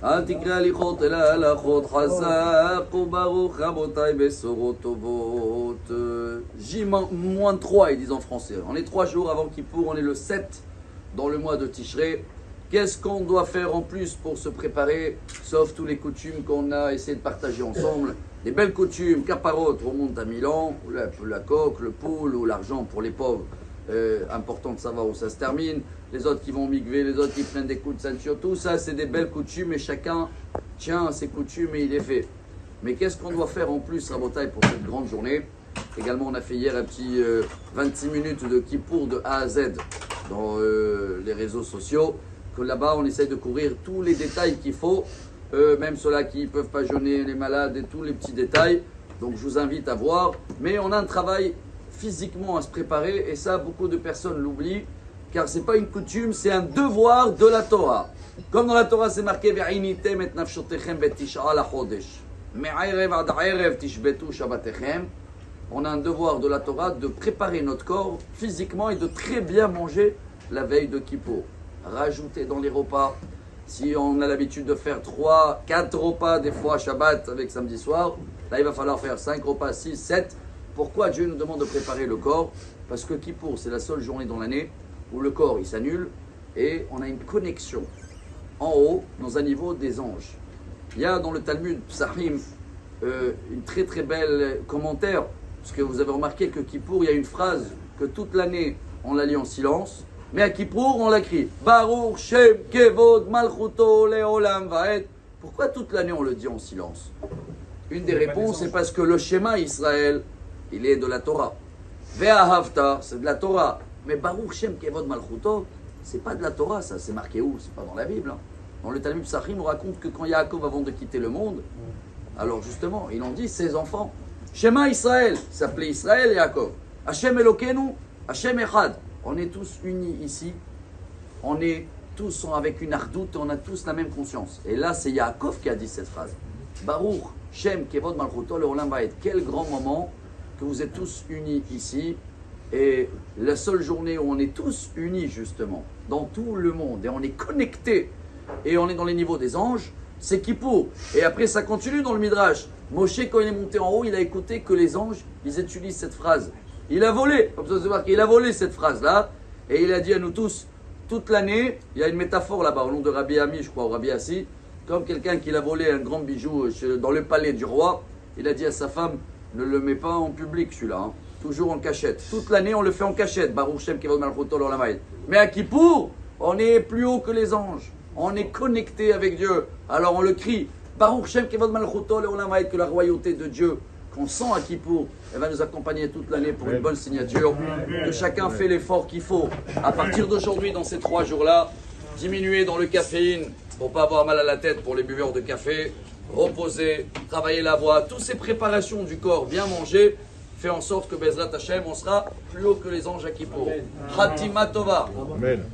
אל תקרא הליכות אלא הלכות חזק וברוך רבותיי בשורות טובות. J-3, ils disent en français. On est 3 jours avant Kippour, on est le 7 dans le mois de Tishré. Qu'est-ce qu'on doit faire en plus pour se préparer, sauf tous les coutumes qu'on a essayé de partager ensemble? Les belles coutumes, caparot, remonte à Milan, la coque, le poule ou l'argent pour les pauvres. Important de savoir où ça se termine. Les autres qui vont migrer, les autres qui prennent des coups de ceinture, tout ça c'est des belles coutumes et chacun tient à ses coutumes et il est fait. Mais qu'est-ce qu'on doit faire en plus, Rabotai, pour cette grande journée? Également, on a fait hier un petit 26 minutes de Kippour de A à Z dans les réseaux sociaux. Que là-bas, on essaye de couvrir tous les détails qu'il faut, même ceux-là qui ne peuvent pas jeûner, les malades et tous les petits détails. Donc, je vous invite à voir. Mais on a un travail physiquement à se préparer et ça, beaucoup de personnes l'oublient. Car ce n'est pas une coutume, c'est un devoir de la Torah. Comme dans la Torah, c'est marqué « Ve'initem et nafshotechem betish'a la chodesh » Me'arev ad arev tishbetu shabbatechem. On a un devoir de la Torah de préparer notre corps physiquement et de très bien manger la veille de Kippour. Rajouter dans les repas, si on a l'habitude de faire 3, 4 repas des fois Shabbat avec samedi soir, là il va falloir faire 5 repas, 6, 7. Pourquoi Dieu nous demande de préparer le corps? Parce que Kippour, c'est la seule journée dans l'année où le corps il s'annule et on a une connexion en haut dans un niveau des anges. Il y a dans le Talmud Psahim une très très belle commentaire, parce que vous avez remarqué que Kippour, il y a une phrase que toute l'année on la lit en silence, mais à Kippour on la crie Baruch Shem Kevod Malchuto Leolam Vaed. Pourquoi toute l'année on le dit en silence? Une des réponses c'est parce que le schéma Israël il est de la Torah. Ve'ahavta, c'est de la Torah. Mais Baruch Shem Kevod Malchuto, c'est pas de la Torah, ça, c'est marqué où? C'est pas dans la Bible. Hein. Dans le Talmud Psachim, on raconte que quand Yaakov, avant de quitter le monde, alors justement, il en dit ses enfants. Shema Israël, s'appelait Israël et Yaakov. Hashem Elokenu, Hashem Echad. On est tous unis ici, on est tous avec une ardoute, on a tous la même conscience. Et là, c'est Yaakov qui a dit cette phrase. Baruch Shem Kevod Malchuto Leolam Vaed. Quel grand moment que vous êtes tous unis ici. Et la seule journée où on est tous unis justement dans tout le monde et on est connectés et on est dans les niveaux des anges, c'est Kippour. Et après ça continue dans le Midrash. Moshe, quand il est monté en haut, il a écouté que les anges, ils utilisent cette phrase. Il a volé, comme ça c'est marqué, il a volé cette phrase-là et il a dit à nous tous, toute l'année, il y a une métaphore là-bas au nom de Rabbi Ami, je crois, ou Rabbi Assi, comme quelqu'un qui a volé un grand bijou dans le palais du roi, il a dit à sa femme, ne le mets pas en public celui-là, hein. Toujours en cachette. Toute l'année, on le fait en cachette. Baruch Shem Kevod Malchuto Leolam Vaed. Mais à Kippour, on est plus haut que les anges. On est connecté avec Dieu. Alors on le crie. Baruch Shem Kevod Malchuto Leolam Vaed. Que la royauté de Dieu, qu'on sent à Kippour, elle va nous accompagner toute l'année pour une bonne signature. Que chacun fait l'effort qu'il faut. À partir d'aujourd'hui, dans ces 3 jours-là, diminuer dans le caféine pour ne pas avoir mal à la tête pour les buveurs de café. Reposer, travailler la voix. Toutes ces préparations du corps, bien manger. Fait en sorte que Bezrat Hashem, on sera plus haut que les anges à Kippour. Khatima Tova. Amen.